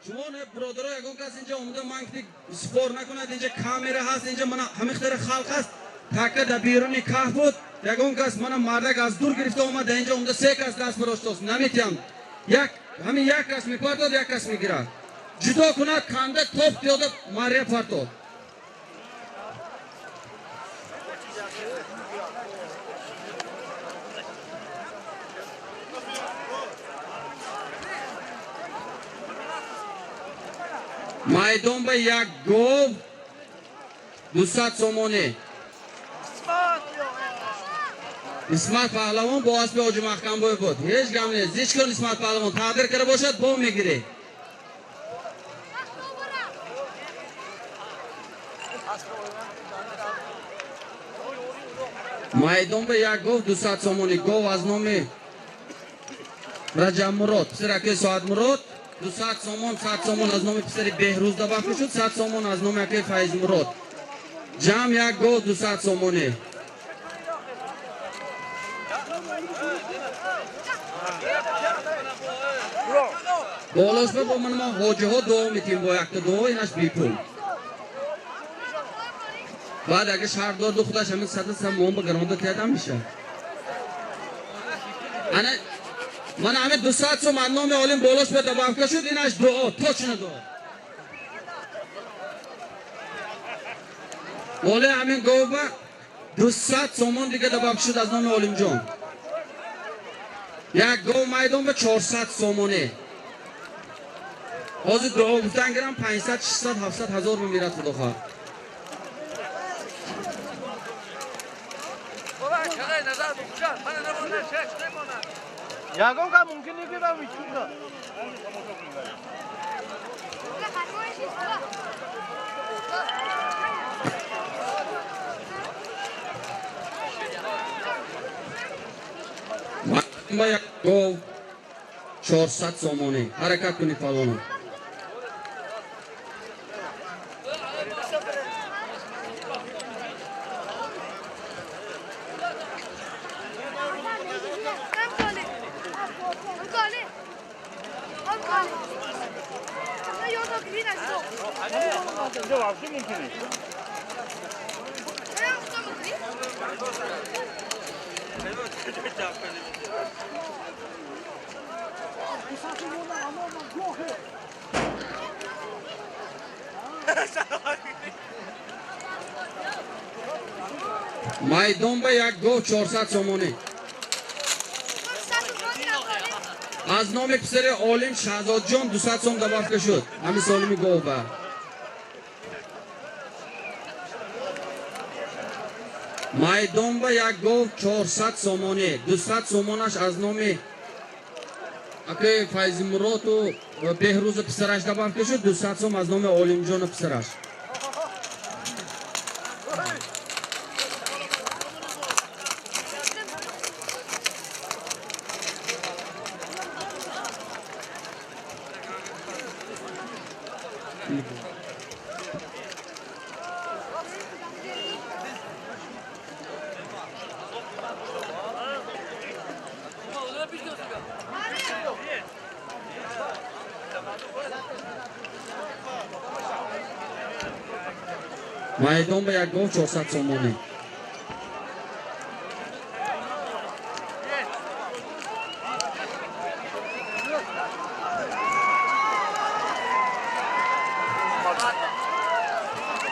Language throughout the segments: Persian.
شما برادرها یکون کس اینجا اومده من که سپور نکند اینجا کامera هست اینجا من همیختر خلق هست تاکه در بیرونی که بود یکون کس من مردک از دور گرفته اومده اینجا اومده 3 کس دست براشتاست نمیتیم همین یک کس میپرداد یک کس میگیرد جدا کند کنده توپ دیاده مریه پرداد مایدون به یک گوو 200 سومونی اسمت پهلوان با اسب حاجی مخکمبای بود هیچ گم نیست هیچ کن اسمت پهلوان تقدیر کرده باشد با میگیره مایدون به یک گوو 200 سومونی گوو از نام رجب مراد پسر ساعت مراد 200 سومون 100 سومون از نام پسر بهروز دباخته شد 100 سومون از نام اکی فیض مراد جمع یک گوو 200 سومونی بالاش با من ما حاجی ها دعا میتیم با یک دعا اینش بیپول بعد اگه شهردار دو خودش همین صد سمون با گرانده تیادم میشه من همین 200 سوم نام عالم بالاش به دباخته شد اینش دعا تو چنه دعا بالا همین گوه با 200 سومون دیگه دباخته شد از نام عالم جان یک گوه مایدون به 400 سومونه حاضر دعا گفتن گرم 500 600 700 هزار میمیرد خدا خواه یکم که ممکن نیست که بیشتر کنم با یک گوه 400 سومونه حرکت کنید پالوانو اینجا واقعی ممکنه مایدون به یک گوه 400 سومونه از نام پسر عالم شهزاد جان 200 سوم دباخته شد همین سالمی گوه به مایدون به یک گوه 400 سومونه 200 سومونش از نام اکی فیض مراد و بهروز پسرش دباخته شد 200 سوم از نام عالم جان پسرش مایدون به یک گوه 400 سومونه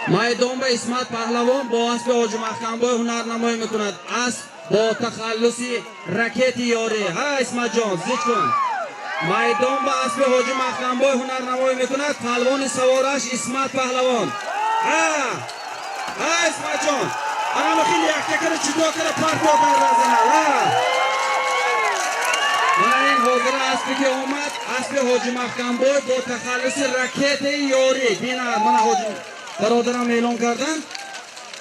مایدون به اسمت پهلوان با اسب حاجی مخکمبای هنر نمایی میکند اسب با تخلصی رکت یاری ها اسمت جان زیچ کن مایدون به اسب حاجی مخکمبای هنر نمایی میکند پهلوان سوارش اسمت پهلوان ها اسمت جان انا خیلی یک تکر چطور کنه پرت بودن رازنه ها من این حاضر اسبی که اومد اسب حاجی مخکمبای با تخلص رکت یاری بینا من حاجی برادرم اعلام کردن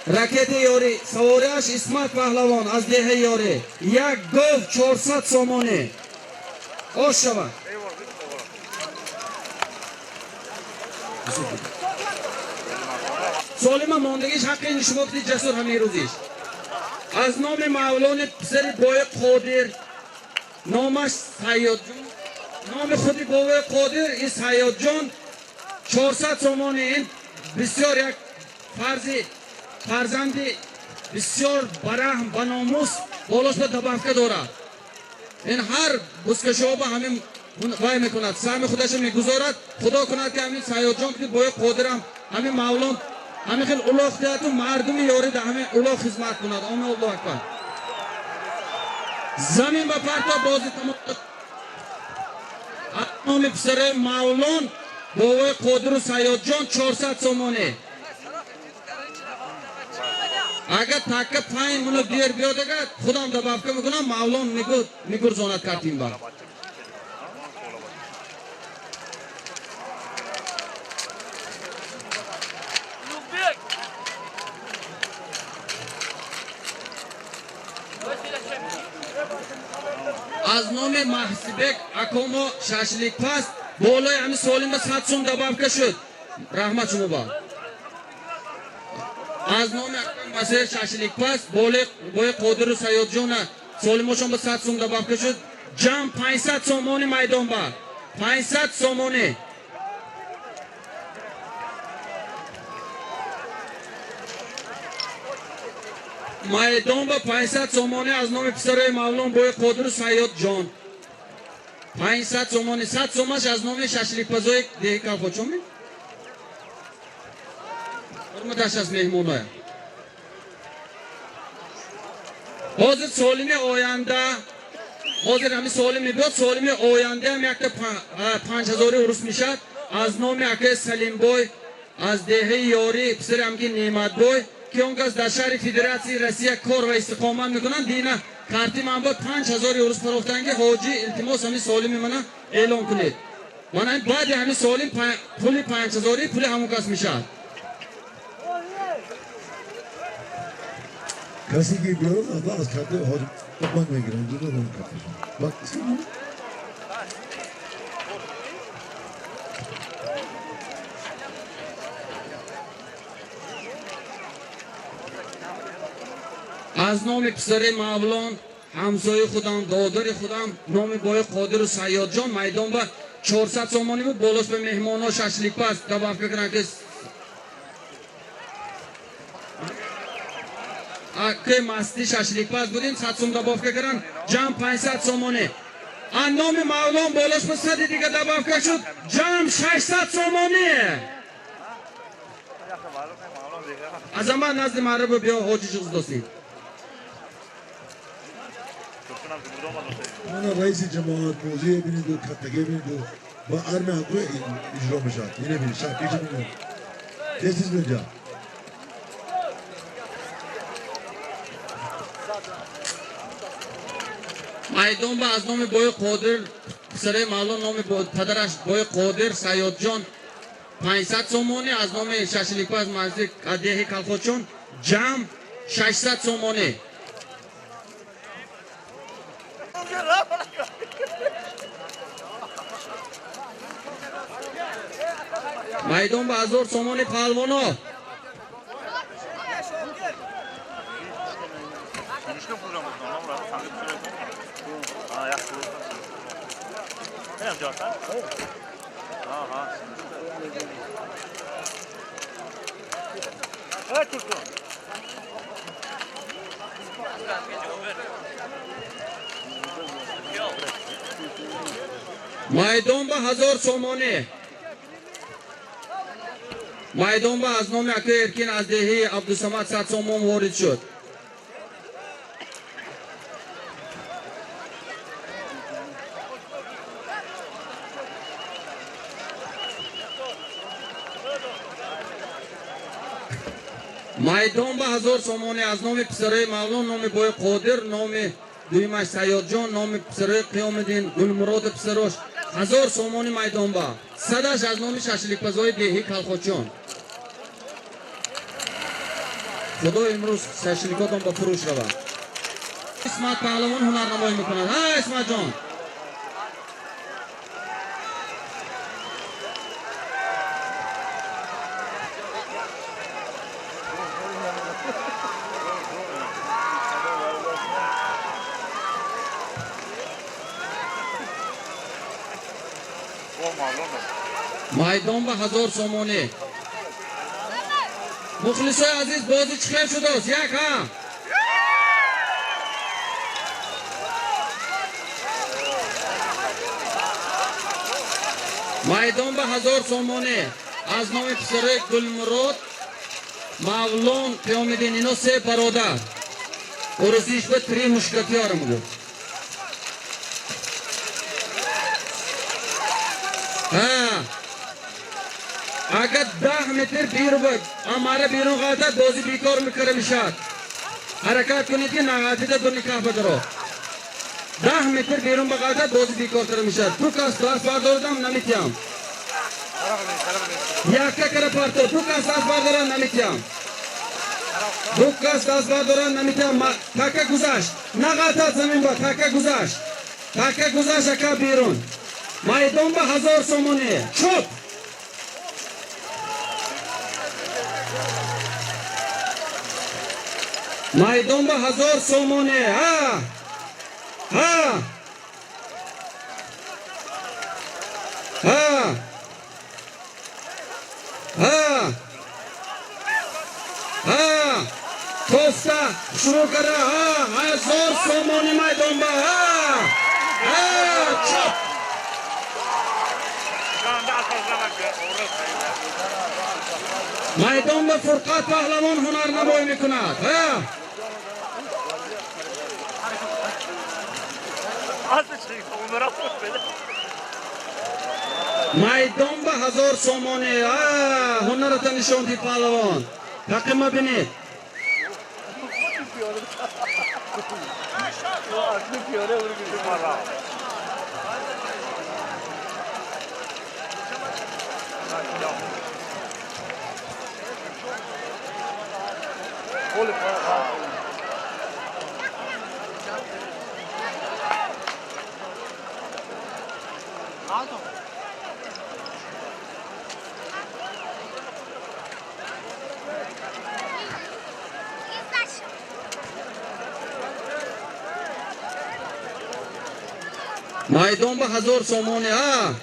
رکت یاری سوارش اسمت پهلوان از ده یاری یک گوه 400 سومونه آش شود سالم ماندگیش حق این شما کدید جسور همین روزیش از نام مولان پسر بای قادر نامش سیاد جان نام خودی بای قادر این سیاد جان 400 سومانی. این بسیار یک فرزندی بسیار برهم و ناموس بالوش به دبافکه دارد. این هر بسکشو با همین وای میکند، سهم خودش میگذارد. خدا کند که همین سیاد جان که بای قادرم همین مولان همین خیلی اولاق دیت و مردمی یاری در همین اولاق خدمت کند. آمین الله اکبر. زمین با پرتا بازی تمام. نام پسر مولان با وای قادر و سیاد جان 400 سومانی. اگر تاکه پایین منو دیر بیاد اگر خودم دبافکه میکنم مولان میگرزاند کردیم با. از نام محسبک اکومو ششلیک پس بالای همین سالیم به 100 سوم دبافکه شد. رحمت شما با. از نام اکومو مسیر ششلیک پس بالای قادر و سیاد جان سالیمشون به 100 سوم دبافکه شد. جمع 500 سومانی میدان با. 500 سومانی. میدان با 500 سومانی از نام پسرای مولان بای قادر و سیاد جان. 500 سومانی. 100 سومش از نام ششلیک پزای دیگه که خودشون می؟ برمتش از مهمون های حاضر سالیم آینده حاضر همین سالیم بیاد. سالیم آینده هم یک 5000 عروس میشد از نام یک سلیم بای از دهه یاری پسر همگی نعمت بای که اون کس در شهر فدراسی روسیه کار و استقامت میکنن. دینه کارتی من با 5000 عروس فروختن که حاجی التماس همین سالیم من اعلام کنید. من بعد همین سالیم پول 5000 پول همون کس میشه. کسی که بیارم از کرده حاجی تبان میگیرم جدا دارم کردشون وقتی از نام پسر مولان همسایه خودم دادر خودم نام بای قادر و سیاد جان میدان با 400 سومانی بود. بالاش به مهمان ها ششلیک پس دبافکه کنن که مستی ششلیک پس بودیم 100 سوم دبافکه کردن. جمع 500 سومانی. ان نام مولان بالاش به 100 دیگه دبافکه شد. جمع 600 سومانی. از اما نزد معرب بیا حاجی چیز دوستی. من رئیس جماعت موضوع بینید و کتگه بینید و با ارم حقوق اجرا میشد. اینه بینید شرکی چه بینید تیزیز بینجا میدان با از نام بای قادر پسر مولان نام پدرش بای قادر سیاد جان 500 سومانی از نام ششلیک پس نزدیک دهه کلخوچون جمع 600 سومانی. میدان با 1000 سومانی پهلوانا. میدان با 1000 سومانی. میدان با از نام اکه ارکین از دهه عبدالصمد 100 سومان وارد شد. میدان با 1000 سومانی از نام پسرای مولان نام بای قادر نام دویمش سیاد جان نام پسرای قیام الدین گل مراد پسراش 1000 سومانی میدان با. صدش از نام ششلیک پزای دهی کلخوچان. خدا امروز ششلیکاتان با فروش رود. اسمت پهلوان هنرنمایی میکند. ها اسمت جان maydon ba 1000 somoni. Muxlislar aziz bozi chiqib shudos, yak ha. Maydon ba 1000 somoni. Az nomi psari Gulmurod Mavlon Qiyomidin ino se barodar. Uruzish ba 3 mushkatyorim bu. Agar 10 metr بیرون amara بیرون qolsa dozi bekor mikirilishad. Harakat kunid ki nag'atida bir nikoh badaro. 10 metr بیرون qolsa dozi bekor qilinishad. Bu kas bardordam namityam. Yakka kara parto bu kas bardoran namityam. Bu kas bardoran namityam. Taka guzash. Nag'ata zamin ba taka guzash. Taka guzash aka بیرون. Maydon ba 1000 somoni. Chop. Maydon ba 1000 somoni. Ha. Ha. Ha. Ha. Ha. Tosta shuru kara. Ha. 1000 somoni maydon ba. Ha. Ha. Chop. maydon ba Furqat Pahlavon hunar namoyi mikunad. Ha. maydon ba 1000 somoni. Ha. Hunarata nishondi Pahlavon. Taqima binid. maydon ba 1000 somoni. Ha.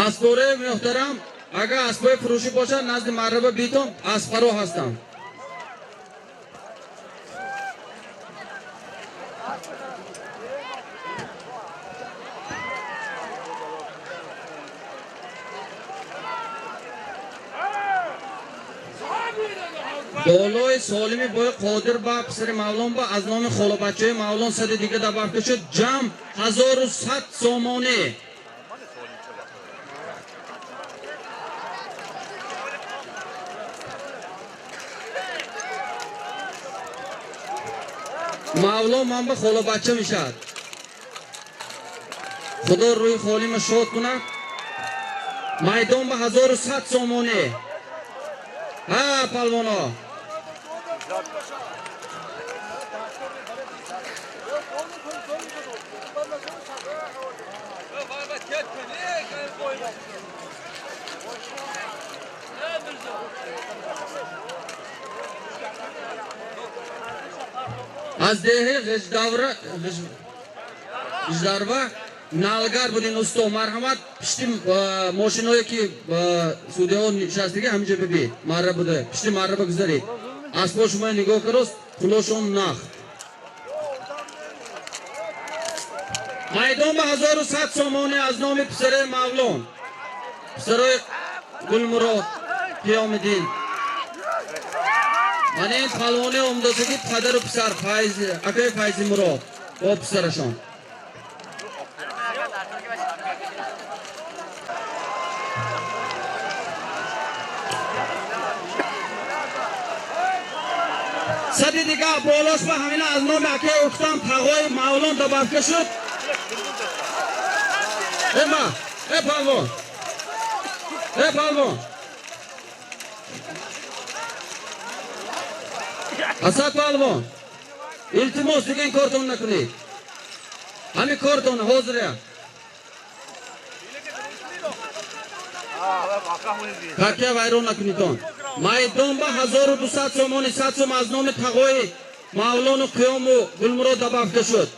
Asbore muhtaram, agar asboy furushi bosha nazdi marraba bitom asfaro hastam. Doloy Solimi boy Qodir ba psari Mavlon ba az nomi Xolobachchoy Mavlon sadi diga dabafta shud jam 1100 somoni. Mavlon manba Xolobachcha mishad. Xudo ruhi xolima shod kunad. Maydon ba 1100 somoni. Ha palvono. Az dehi g'ijdarva nalgar budin usto marhamat pishti moshinoyi ki studio nishastligi hamja bibi marra bude pishti marra ba guzari asbo shuma nigoh karos xuloshon nax maydon ba 1100 somoni az nomi psare Mavlon psare Gulmurod Qiyomidin. Mana endi palvoni umdasiga qadar psar Fayz akay Fayz Murod o psarashon. Sadi diga bolos ba hamina az nomi akay uxtam tag'oy Mavlon dabafka shud. Ema, palvon. Palvon. Asad Palvon. İltimos degan kortonni nakunid. Hani kortonni hozir ya. Kakya vayron nakunidon. Maydon ba 1200 somoni 100 som az nomi taqoi Mavlon Qiyom و Gulmurod dabafta shud.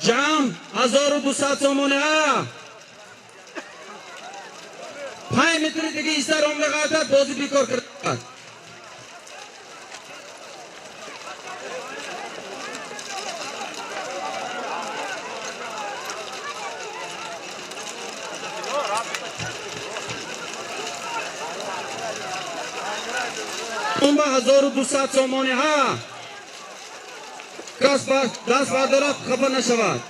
Jam 1200 somoni ha. 5 metr degi istar omlag'ata bozi bekor kirdi. Bomba 1200 somoni ha. Kas dast bardorad xafa nashavad.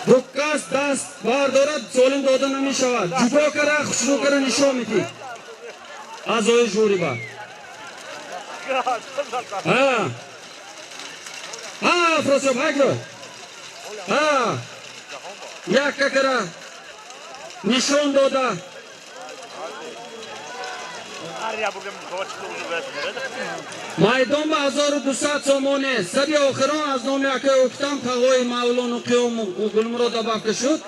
Rukas dast bardorad solim doda namishavad. Judo kara xushro kara nishon midi. A'zoyi juri ba. Ha. Ha, Afrosiyab hagro. Ha. Yakka kara nishon doda. Maydon ba 1200 somoni. Sabi oxiron az nomi aka O'ktam taqoi Mavlon Qiyom و Gulmurod dabafta shud.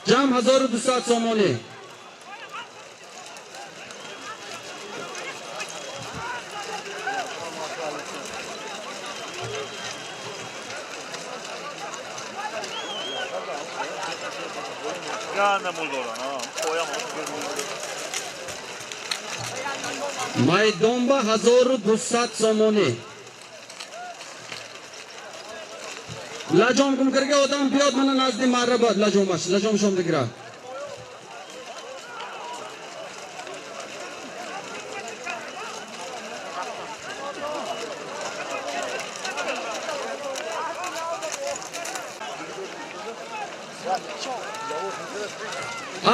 Jam 1200 somoni. Maydon ba 1200 somoni. Lajom gum karga odam biyod mana nazdi marrabad lajom shom digra.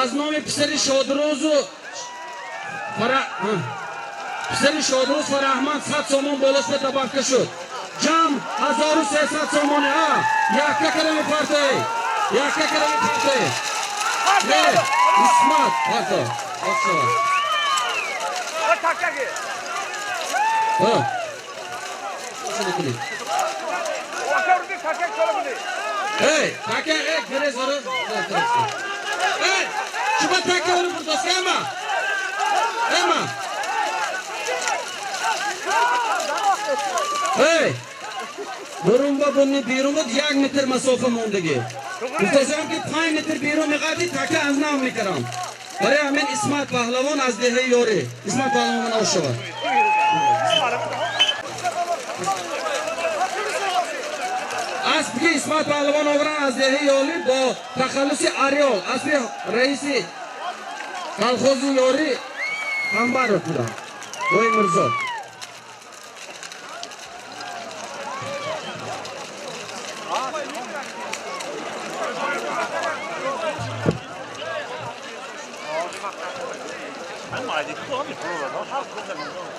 Az nomi Pisari Shodrozu Pisari Shodroz Farahman 100 somon bolosida dabafta shud. Jam 1300 somoni ha. Yakka kalami farqi. Yakka kalami farqi. Ne? İsmat farqi. Oqshava. Takkagi. Ha. Shuni qiling. Oqardi takkak solabdi. Hey, takkak gere zoru. Hey, şuba takkak uni burtasama. Ema. Hey! Burunba bunni birumud 1 metr masofa mondagi. Muntazam ki 5 metr birum miqati taka aznam mikaram. Bare amen İsmat Pahlavon az dehe yori. İsmat Pahlavon oshava. Asli İsmat Pahlavon ogran az dehe yori bo takhallusi Aryol. Asli reisi kolxozi yori Ambarov pura. Oy Mirzo.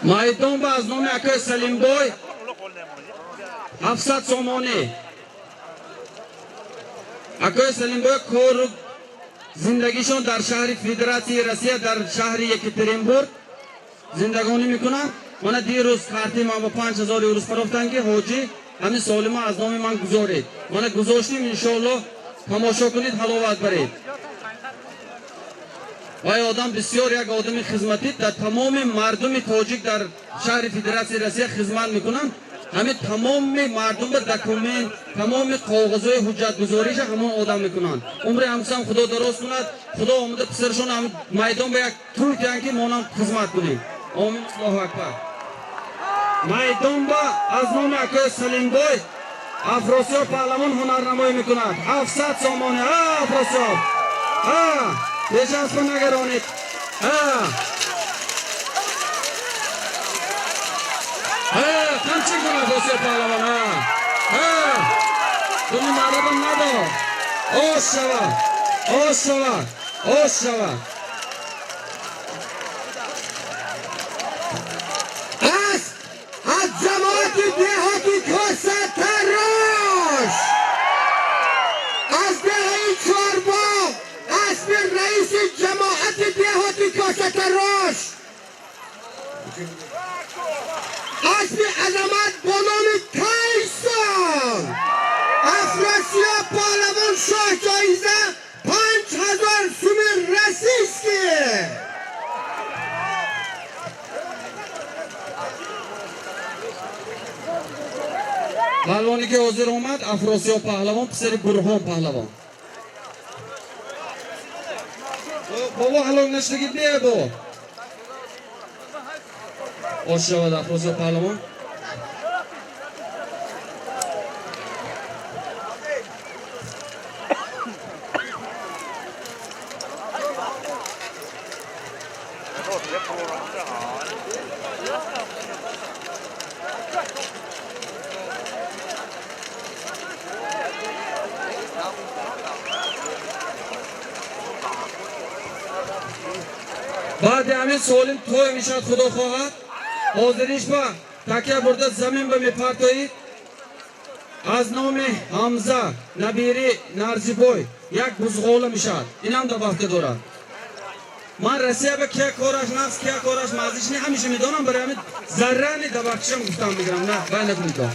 Maydon ba az nomi aka Salimboy 700 somoni. Aka Salimboy kor zindagishon dar shahri Federatsiya Rossiya dar shahri Yekaterinburg zindagoni mikunam. Mana diruz karti man ba 5000 euro faroftan ki hoji hami solima az nomi man guzorid. Mana guzoshtim inshaalloh tomosha kunid halovat barid. Вай одам бисёр як одами хизматӣ дар тамоми мардуми тоҷик дар шаҳри Федератсияи Россия хизмат мекунам. Ҳамин тамоми мардум ба документ, тамоми коғозҳои ҳуҷҷатгузориша ҳамон одам мекунанд. Умри ҳамсам худо дароз кунад. Худо омада писаршон ҳам майдон ба як тур диҳанд ки мо нам хизмат кунем. Амин. Аллоҳу акбар. Майдон ба аз номи акои Салимбой Афросиёб паҳлавон ҳунарнамоӣ мекунад. 700 сомони. Афросиёб. Beşans konu nagaronid. Qancha kuni Afrosiyab pahlavon. Buni marabam nado. Oshava. از جماعت دهاتی کاسه تراش از دهی چاربا اسب رئیس پهلوانی که حاضر اومد افراسیاب پهلوان پسر برهان پهلوان. بابا حالا نشدگی بیه بابا. آش شود افراسیاب پهلوان. بعد همین سالم توی میشد خدا خواهد حاضریش با تکیه برده زمین به میپرتایید از نام حمزه نبیری نرزیبوی یک بزغاله میشد. این هم دو وقت دارد. من رسیه به که کارش نفس که کارش مزیش نی همیشه میدانم برای همین ذره نی دو وقتشم گفتم میگرم نه باید نکنید.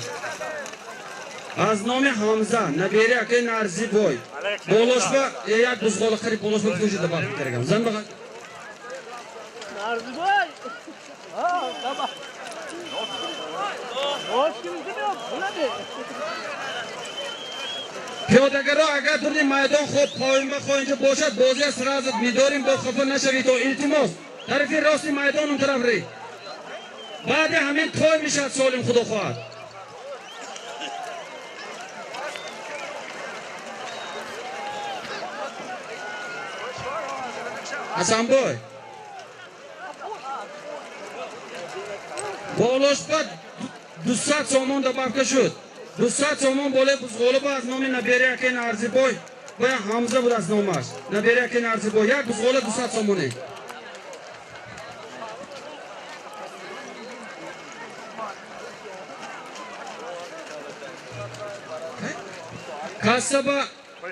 از نام حمزه نبیری اکی نرزیبوی بولوش با یک بزغاله خریب بولوش با توشی دو وقت میترگم زن بخواد Narziboy! Tamam. Hoş geldin ya. Bu ne? پیاده‌گرا اگر در این میدان خود قایم به خواهنجه باشد بازی سراز می‌داریم با خفه نشوید و التماس طرف راست میدان اون طرف ری. بعد همین تای میشد سالم خدا خواهد. حسن بای بالاش بعد 200 سامان دبافته شد. 200 سامان بالا بزغاله با از نام نبیری اکی نرزیبوی و حمزه بود از نامش. نبیری اکی نرزیبوی یک بزغاله 200 سامانه. کسبه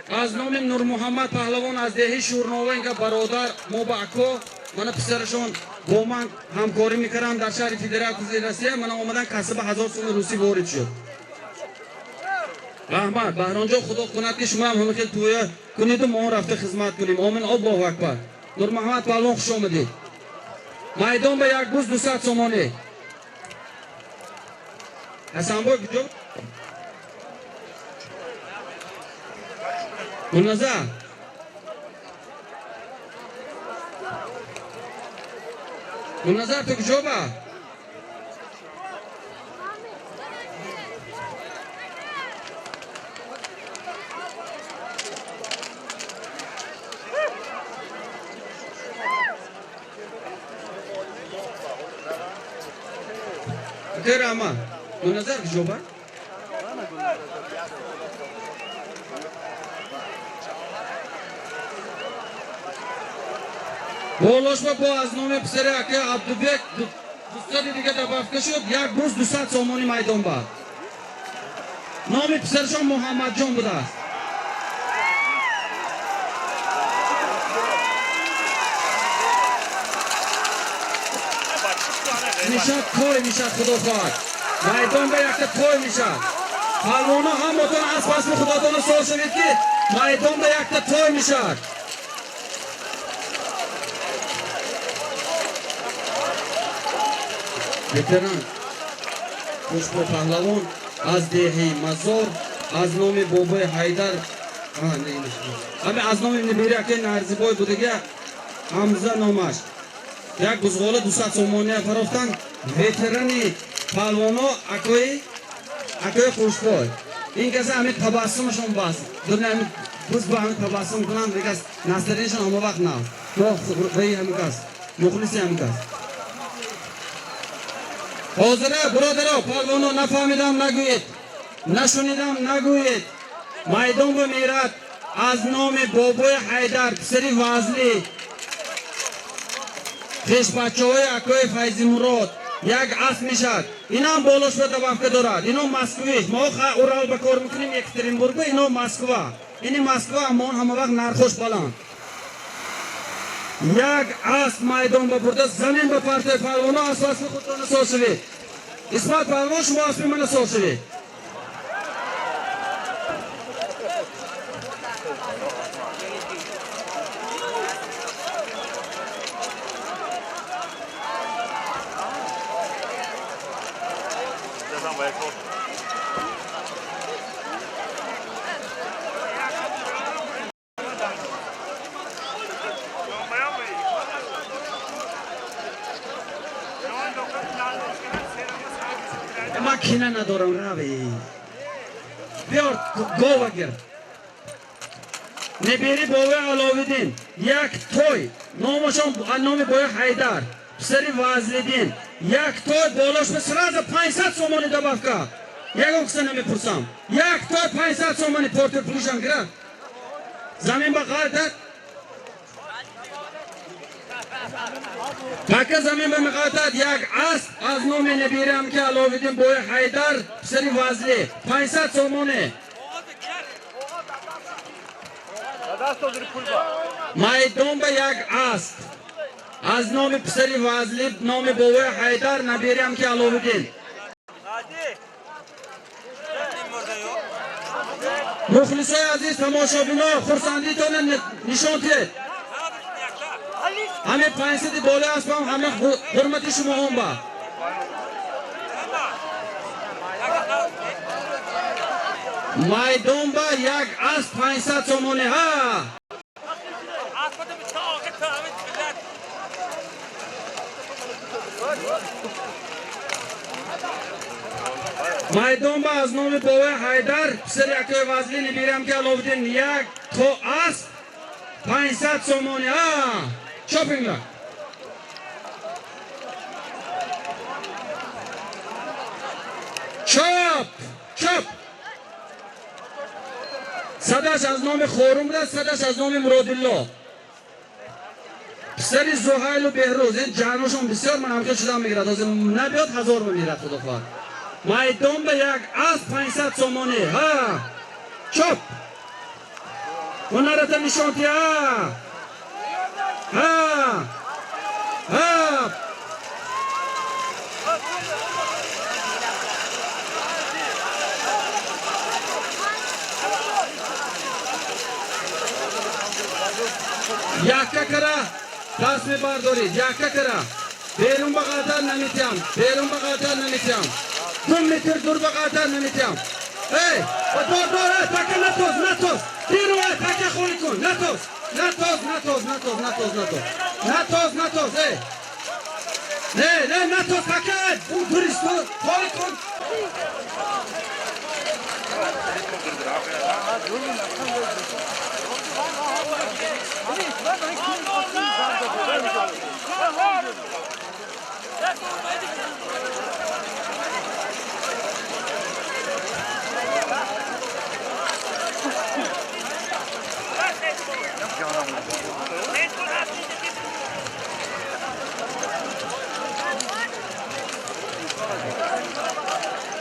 از نام نور محمد پهلوان از دهی شورناوه اینکه برادر ما با اکو من پسرشون با من همکاری میکردم در شهر فدراسیون روسیه. من آمدن کسب 1000 سوم روسی وارد شد. رحمت بهران جان خدا کند که شما هم همه خیلی توی کنید و ما رفته خدمت کنیم. آمین الله اکبر. نور محمد پهلوان خوش آمدید. میدان به یک بوز 200 سامانه. حسن بای کجا؟ گلنظر گلنظر تو کجا با؟ خیر اما گلنظر کجا با؟ بالاش با از نام پسر اکی عبدالبک دوستان دیگه دبافته شد. یک روز 200 سامانی میدان با نام پسرشان محمد جان بوده است. میشد توی میشد خدا خواهد. میدان به یک توی میشد. پهلوانا هم باتون از فصل خداتان سال شوید که میدان به یک توی میشد. وتران خوشبو پهلوان از دهی مزار از نام بابای حیدر همه از نام نبیری اکی نرزیبوی بودگه حمزه نامش یک بزغاله 200 سامانه فراختن. وترانی پهلوانا اکوی خوشبوی این کسی همه تبسمشون بست دونه همه بز با همه تبسم کنن دیگه از نسترینشون همه وقت نه تو خیلی همه کس مخلصی همه کس حاضره برادرها پهلوانا نفهمیدم نگویید نشونیدم نگویید. میدان به میرد از نام بابای حیدر پسری وزلی خیش بچه های اکای فیضی مراد یک اسب میشد. این هم بالاش به دبافته دارد. اینا مسکویش ما اورال بکار میکنیم یکترینبورگ اینا مسکوه. این مسکوه اما همه وقت نرخوش بلند. یک اسب میدان ببرده زمین به پرته پهلوانا از اسب خودتان سال شوید. اسمت پهلوان شما اسب من سال شوید. من کینه ندارم روی بیار گاو گیر نبیری باوی علاویدین یک توی نامشان نام باوی حیدر پسری وزلیدین یک توی بالاش به سراز 500 سومانی دبافکا یک اکسه نمیپرسم یک توی 500 سومانی پورتر پولیشم گرد زمین با قاعدت تکه زمین به مقاطعت یک اسب از نام نبیرم که علاویدین باوی حیدر پسری وزلی 500 سومانی دست دادری پول با مایدون به یک اسب از نام پسری وزلی نام باوی حیدر نبیرم که علاویدین مخلصای عزیز تماشابینا خرسندیتان نشان دید همه 500 بالا اسبم همه حرمت شما هم با مایدون با یک اسب 500 سومانی ها مایدون با از نام باوی حیدر پسر یک وزلی نبیرم که علاویدین یک تو اسب 500 سومانی ها شاپینگ چاپ صداش از نام خورم بوده صداش از نام مرادالله پسری زهیل و بهروز این جانشون بسیار منمکن شدن میگیرد از نبیاد 1000 میگیرد خدا خواهد مایدون به یک اسب 500 سومانی ها چاپ هنرت نشانتی ها یکه کرا دست می بردارید یکه کرا بیرون بقدر نمیتیم بیرون بقدر نمیتیم 2 متر دور بقدر نمیتیم ای دور تکه نتوز بیرون تکه خوری کن نتوز ای نه نتوز تکه اون توریستو خوری کن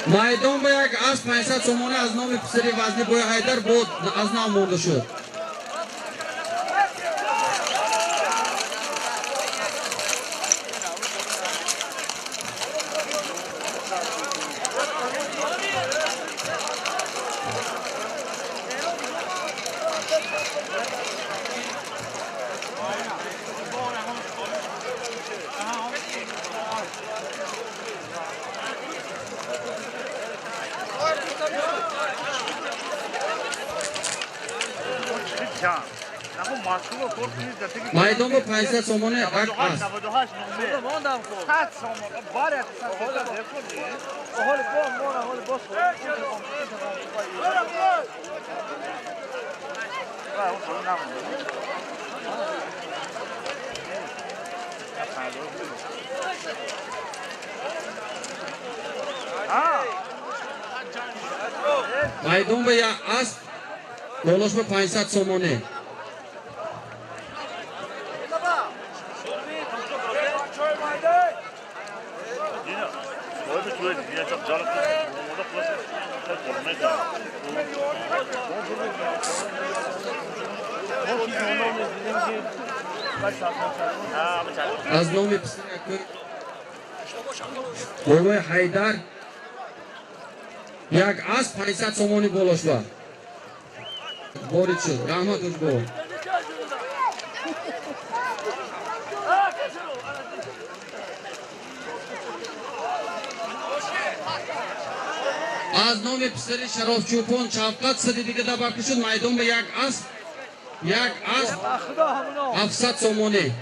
مایدون با یک اسب 500 سومانی از نام پسری وزنی باوی حیدر بود از نام مرده شد مایدون با 500 سومانی یک اسب مایدون با یک اسب بالاش به 500 سومانی از نام پسر باوی حیدر یک اسب 500 سومانی بالاش با بارید شد رحمت اوش با از نام پسر شراف چوپان شفقت صدی دیگه دباکی شد مایدون به یک اسب 700 سومانی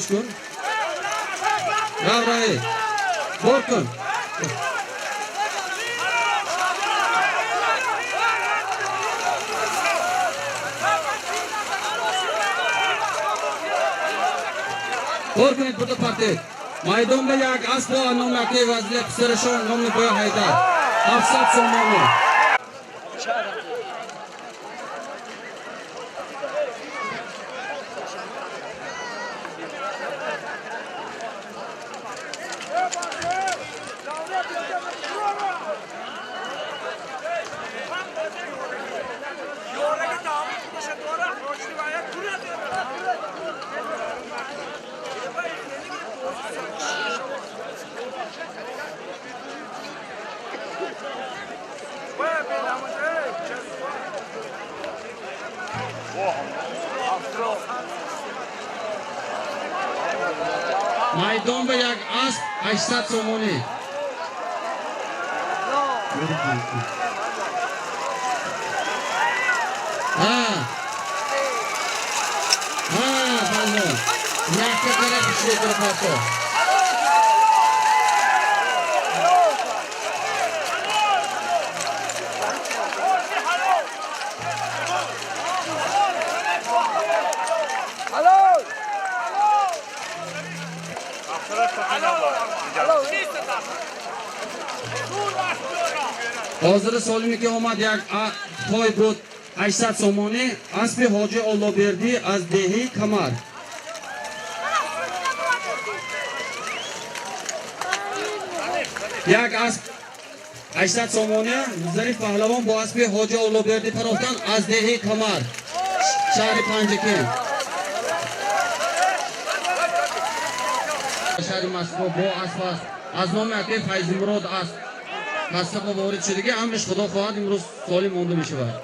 پیش کن. راهی بار کن. بار کنید بودو پرتید. مایدان به یک اسب و نامکی وزلی پسرشان نام نپای حیدر 700 سومانی. مایدان به یک اسب 800 سومانی. فضل نفت طرف پیشی طرف هستا. حاضر سالمی که آمد یک پای بود 800 سومانی. اسب حاجی اولابردی از دهی کمر. یک اسب 800 سومانی. ظریف پهلوان با اسب حاجی اولابردی پراختن از دهی کمر شهر پنجکی. شهر مسکو با اسب است. از نام اکی فیض مراد است. قصب وارد شدگی امرش خدا خواهد امروز سالی مونده می شود.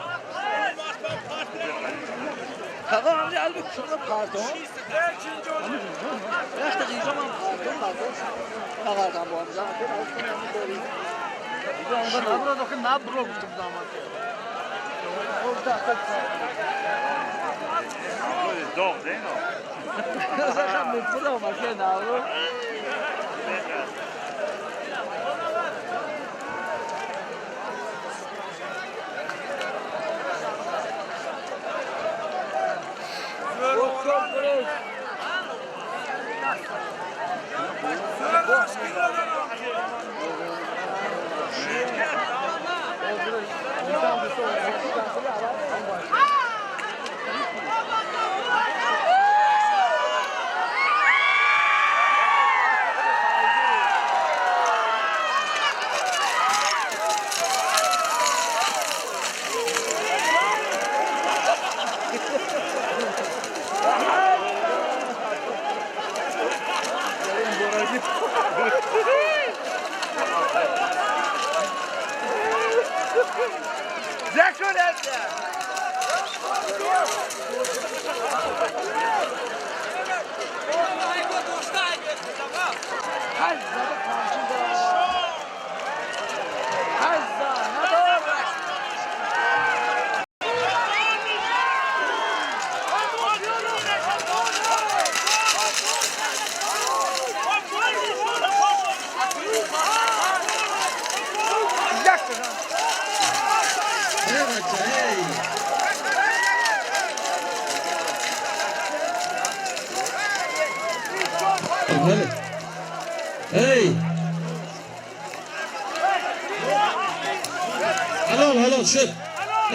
حلال شد.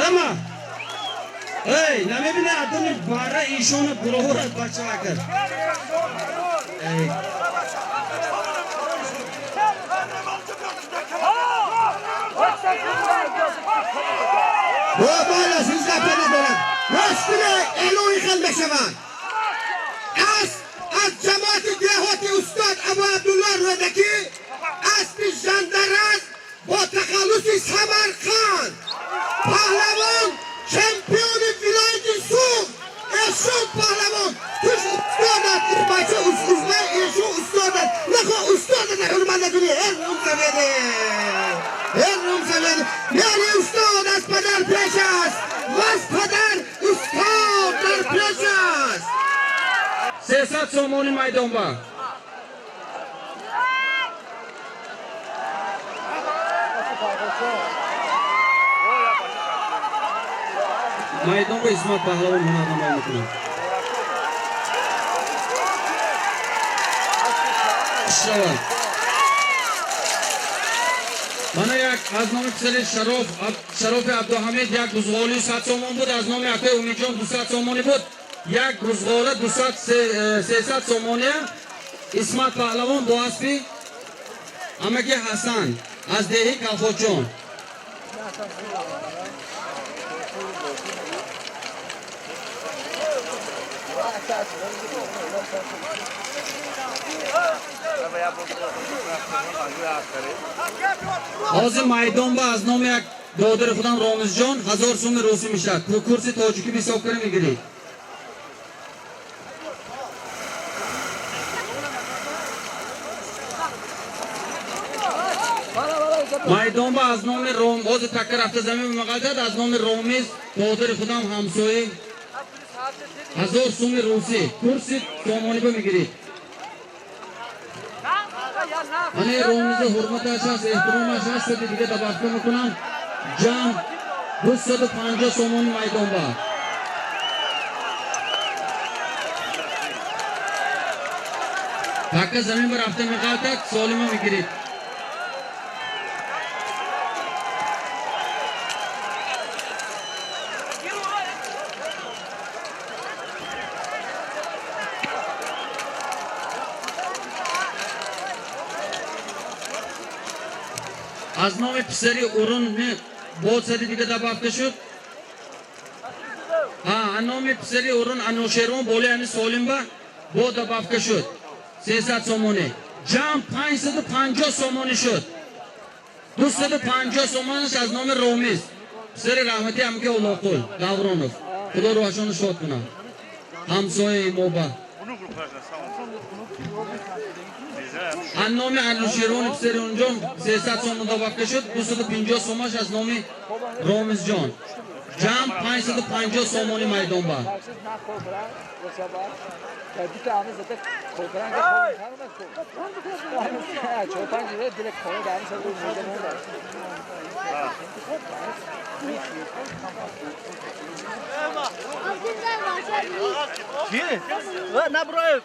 اما نمیبینه ادونی باره ایشون گروه را بچه کرد. بالا سیزده پنه دارد راستونه الوی خل بشوند. از جماعت دهاتی استاد ابو عبدالله رودکی اسب ژندرز با تخلص سمرقند پهلوان چمپیون ولایت سوق ارشاد پهلوان توش استادت این بچه اسکوزمه ایشون استادت نخواه استادت نخورمنده کنی روم زمینه یعنی استاد از پدر پیش است و از پدر استاد در پیش است. 300 سومونی میدان با میدان با اسمت پهلوان هنرنمایی میکنه. شود من یک از نام پسر شرف عبدالحمید یک روزغالی 100 سومون بود. از نام اکوی امیدجان 200 سومونی بود. یک روزغاله 300 سومونی. اسمت پهلوان با اسبی امگی حسن از دهی کلخوجان. حاضر میدان با از نام یک دادر خودم رامز جان 1000 سوم روسی میشه. کرسی تاجیکی به حساب کنه میگیرید. میدان با از نام باز تکر رفته زمین مقدد از نام رامز دادر خودم همسایه 1000 سوم روسی کرسی سامانی با میگیرید. من رامز حرمتش هست احترامش هست دیگه دبافته میکنم. جمع 250 سومون میدان با تکر زمین بر رفته مقدد سالمه میگیرید. از نام پسری اورون بود سری دیگه دبافته شد. از نام پسری اورون انوشیروان بولی همی سالم با بود دبافته شد 300 سومونه. جمع 550 سومونه شد. 250 سومونش از نام رومیز پسر رحمتی همگه اولاقل دورانوف خدا روحشان شاد کنم همسایه موبا. از نام انوشیروان پسر اونجا 300 سومون دبافته شد. 250 سومش از نام رامز جان. جمع 550 سومونی میدان با نه برای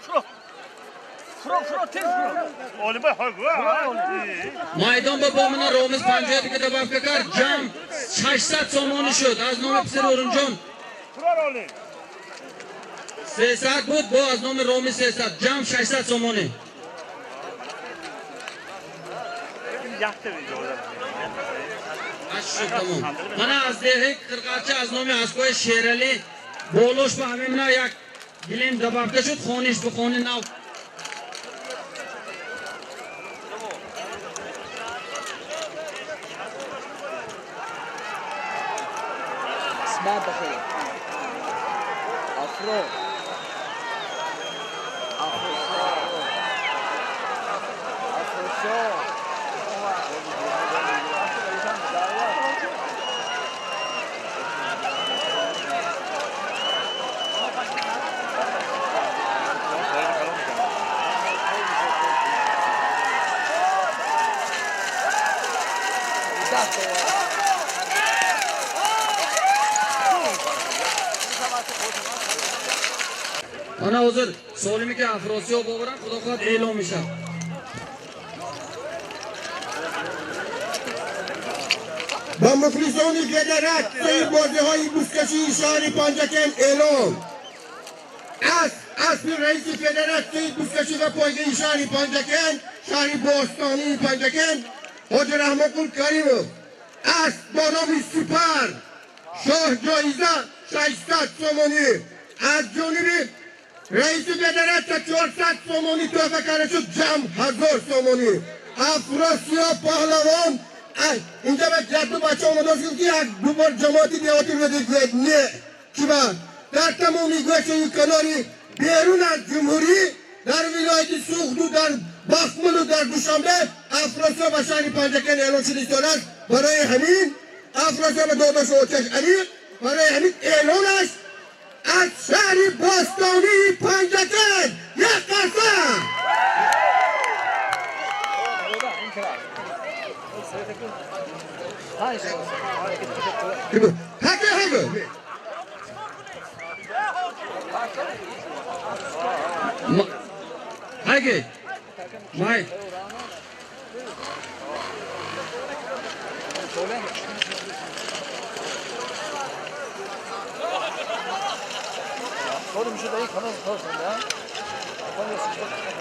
میدان با من رامز 50 دیگه دبافته کرد. جمع 600 سومونی شد. از نام پسر اورنجان 300 بود با از نام رامز 300 جمع 600 سومونی. من از دهه قرقاچه از نام اسکوی شیرالی بولوش با همین یک گلیم دبافته شد. خونیش به خونی نو اسمت بخیر افرو آنها حاضر سالمی که افراسی ها باورن خدا خواهد اعلام میشه. با مفلسان فدراسیون بازی های بوسکشی شهر پنجکن اعلام اسم رئیس فدراسیون بوسکشی و پایگاه شهر پنجکن شهر باستانی پنجکن حاج رحمت‌الله کریموف اسب با نام سپر شاه جایزه 600 سومونی از جانب رئیس فدراسیون 400 سومونی تحفه کرده شد. جمع 1000 سومونی. افراسیاب پهلوان اینجا به جدو بچه آمده است که یک دوبار جماعتی دیواتی رو دیگه نه که در تمامی گوشه این کناری بیرون از جمهوری در ولایت سوخدو در بخمل و در دوشنبه افراسیاب به شهر پنجکن اعلان شده است. برای همین افراسیاب داداش اوچش علی برای همین اعلانش از شهر باستانی پنجکن یک قرصان هکه هگه هگه مای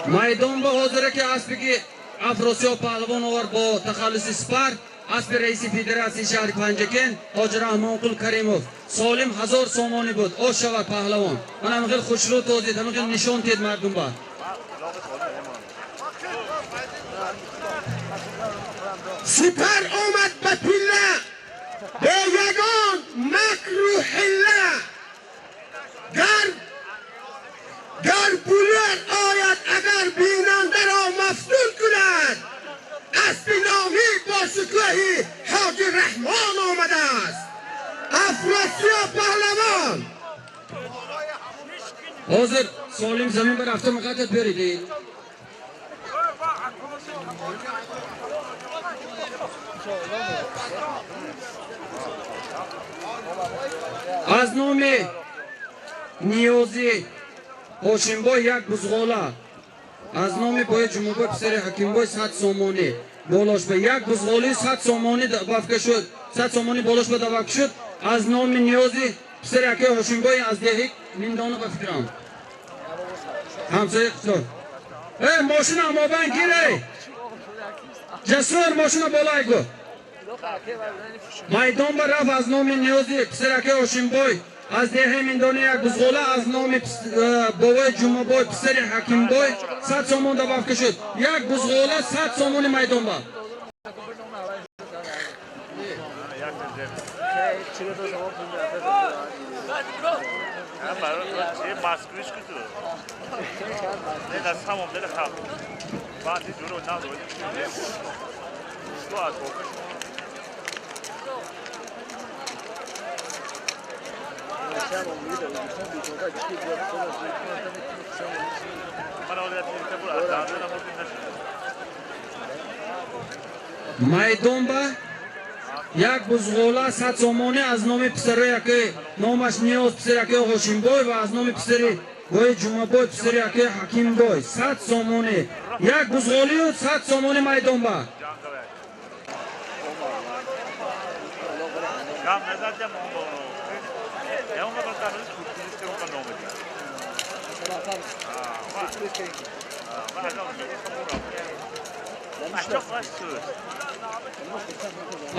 میدان به حاضره که اسبی افراسیاب پهلوان آورد با تخلص سپر اسب رئیس فدراسیون شهر پنجکن حاج رحمان قل کریموف سالم 1000 سامانی بود او شود پهلوان من هم خیلی خوشرو توضیح هم خیلی نشان تید مردم با سپر آمد به پله به یگان مکر و حله گر بولر آید اگر بیننده را مفتون کند اسب نامی با شکوهی حاج رحمان آمده است افراسیاب پهلوان حاضر سالم زمین بر رفته مقدت برید از نام نیازی هاشمبای یک بزغاله از نام بای جمعبای پسر حکیمبای 100 سامانی بالاش به یک بزغالی 100 سامانی بفکه شد 100 سامانی بالاش به دبک شد از نام نیازی پسر حکی هاشمبای از دهی میندانه بفکرم همسایه خسار ماشین اما بند گیره جسور ماشین بالای گو میدان به رفت از نام نیازی پسر حکی هاشمبای از دهه میندانه یک بزغاله از نام بابای جمعه بای پسر حکیم بای 100 سامان دبافته شد یک بزغاله 100 سامان میدان با میدان با یک بزغاله 100 سامانی از نام پسر که نامش نیاز پسر که هاشم بای و از نام پسر بای جمعه بای پسر که حکیم بای 100 سامانی یک بزغالی و 100 سامانی میدان با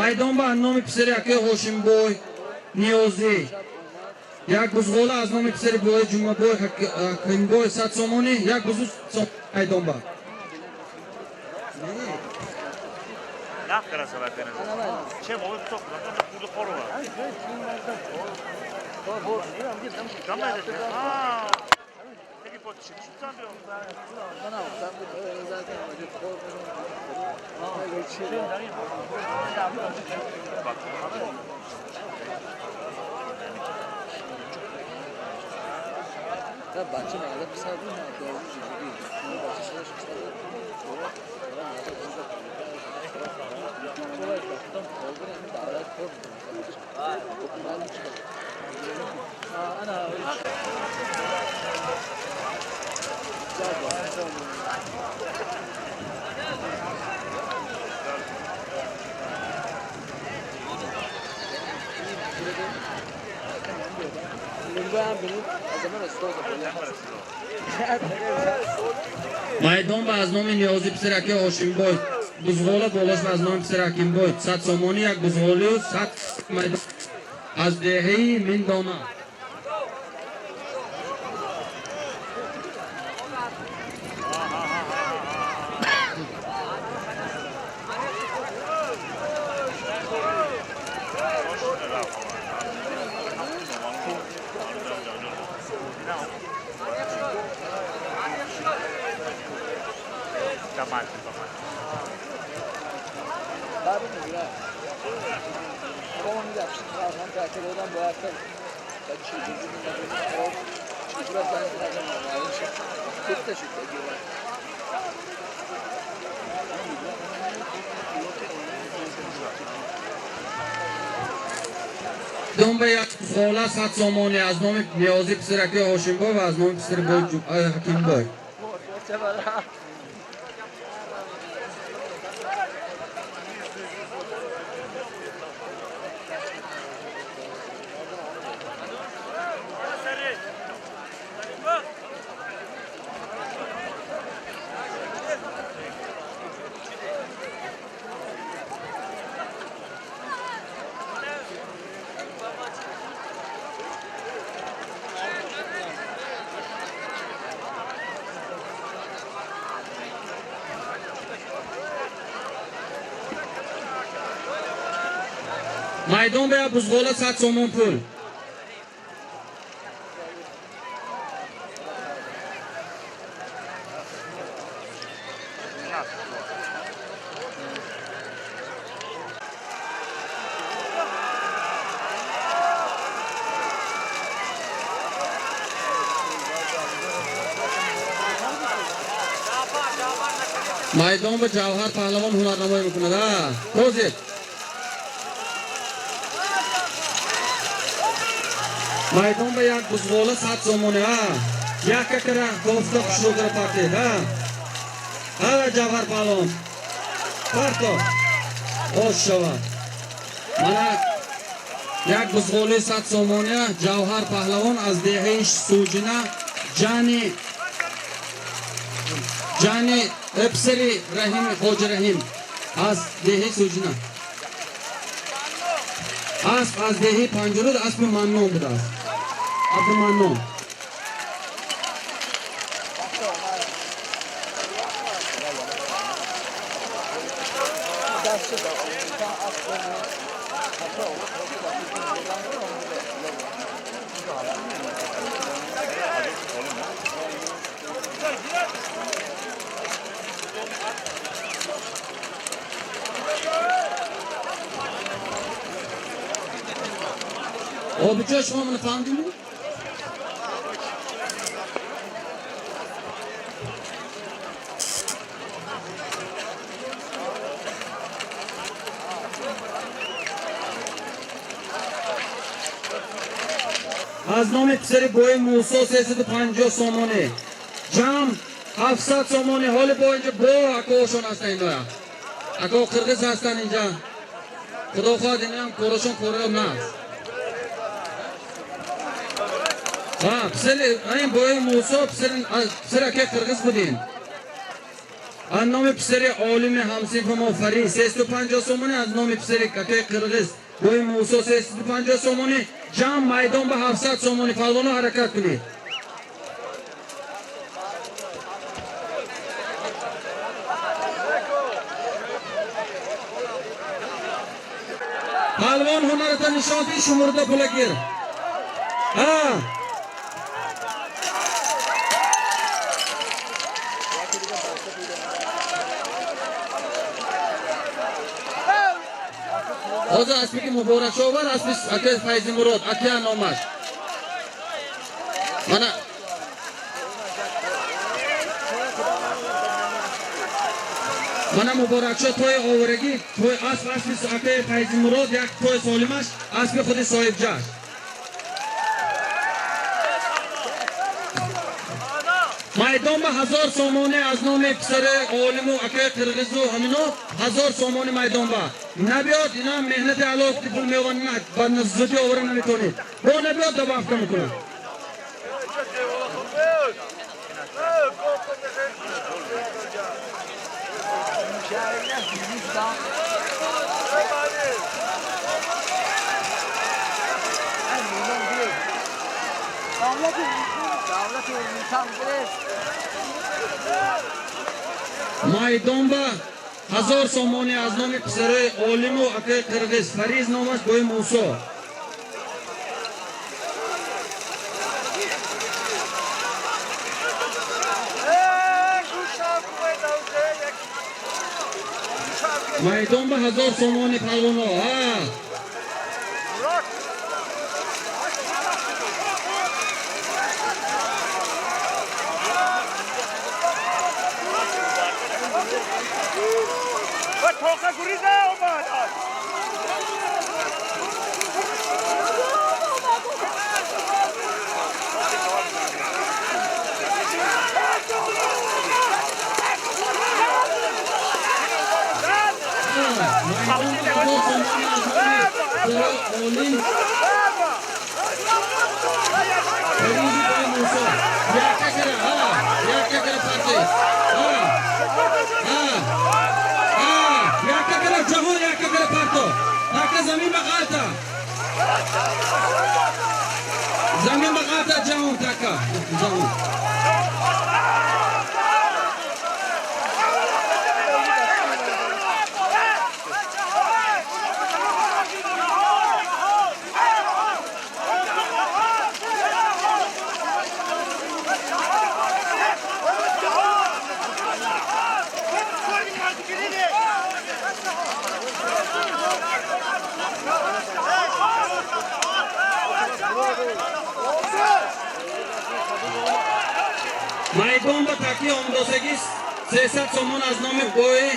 میدان با نام پسر که هاشم بای نیازی یک بزغاله از نام پسر بای جمعه بای حکیم بای 100 سامانی یک بزغاله میدان با چه موقع تو پول خورو بچه مردم پسر بود داروی زیبایی بچه شدش میدان با از نام نیازی پسر که هاشم بای بزغاله بالاش و از نام پسر حکیم بای 100 سامانی یک بزغاله و 100 میدان از دهی میندانه Burası ben çok teşekkür ediyorum. دنبه یک سوال 100 سامانی از نام نیازی پسرکی هاشم‌بای و از نام پسر بای حکیم بای. مایدان به بزغال 100 سامان پول. مایدان به جوهر پهلوان هنرنمایی میکنه. توزید مایدان به یک بزغال 100 سامانه یک ککره گفته خشوگر پاکید ها جوهر پهلوان پرتا خوش شود من یک بزغال 100 سامانه جوهر پهلوان از دهه سوجنه جانی افسری رحیم خوج رحیم از دهه سوجنه اسب از دهه پنجرود اسب ممنون بوده است اسب ممنون بچه شما منو فهمدیم؟ از نام پسر بوی موسا 350 سامانه جمع 700 سامانه حال با اینجا با اکوشون هستن اینجا اکو قرقز هستن اینجا خدا خواهد این هم کورشون کوره نست پسر این بوی موسا پسر اکه قرقز بودین از نام پسر عالم همسیف ما فرید 350 سامانه از نام پسر اکه قرقز بوی موسا 350 سامانه جمع مایدان به 700 سامانه پهلوانا حرکت کنید پهلوان هنرتا نشانتی شمرده پلگیر حاضر اسمی که مبارک شاور اسمی اکه فیض مراد اکه نامش من مبارک شد توی آورگی توی اسمی اکه فیض مراد یک توی سالمش اسمی خود صاحب جشن مایدان به 1000 سامانه از نام پسر عالم و اکه قرقز و همینا 1000 سامانه مایدان به نبیاد اینا مهنت علاق پول میوان با نزدی آوره نمیتونید با نبیاد دبا افکا میکنن مایدان به 1000 سامانه از نام پسر عالم و اکه قرقز فریز نامش بوی موسا مایدان به 1000 سامانه پهلوانا توقع گریزه اومد زمین بقاطع جهون تکا جهون مایدون با تکی آمدوسگی 300 سومون از نام بوی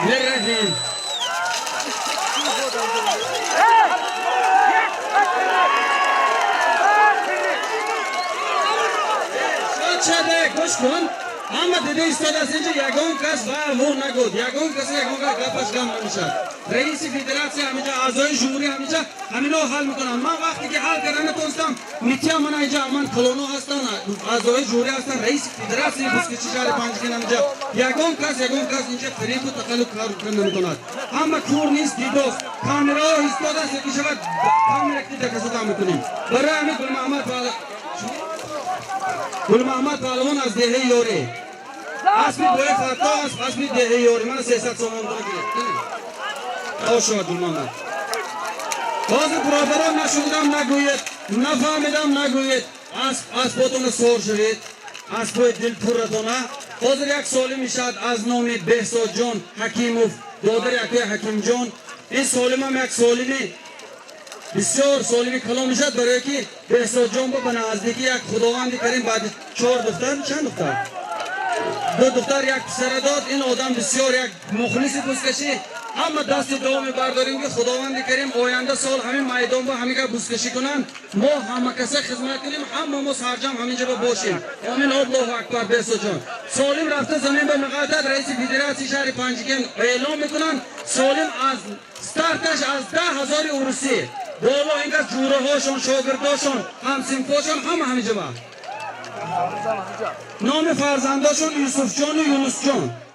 میرهیم شد شده گوش کن اما دیده ایستاده است اینجا یگان کس و نگود یگان کسی یگان کس گپش گم نمیشد رئیس فدراسی همینجا اعضای جمهوری همینجا همینو حل میکنن من وقتی که حل کردن نتونستم میتیم من اینجا من کلونو هستن اعضای جمهوری هستن رئیس فدراسی بسکچی شهر پنجگین همینجا یگان کس اینجا فریب و تخلف کار نمیکند اما کور نیست دیدوست کامرا ایستاده است یکی شود کامرا کی تکسوتا میکنیم برای همین گل محمد پهلوان از دهه یوری اسمی بوی خطا است اسمی دهه یوری من 300 سومون دارم گرفتم خوش شد گل محمد باز برادران نشدم نگوید نفهمیدم نگوید اسباتون سور شوید اسبای دل پرتونه حاضر یک سالی میشد از نام بهزاد جان حکیموف دادر یکی حکیم جان این سالم هم یک سالمی بسیار سالمی کلام میشد برای که بهزاد جان با نزدیکی یک خداوند کریم بعد 4 دختر چند دختر 2 دختر یک پسر داد این آدم بسیار یک مخلص بوسکشی اما دست دومی برداریم که خداوند کریم آینده سال همین میدان با همین بوسکشی کنن ما همه کسا خدمت کنیم همه ما سرجم همینجا باشیم آمین الله اکبر بهزاد جان سالم رفته زمین به مقاطعت رئیس فدراسی شهر پنجگین اعلام میکنن سالم از استارتش از 10,000 اوروسی بالا اینجا جوره هاشون شاگرداشون همسنفاشون همینجا با نام فرزنداشون یوسف جان و یونس جان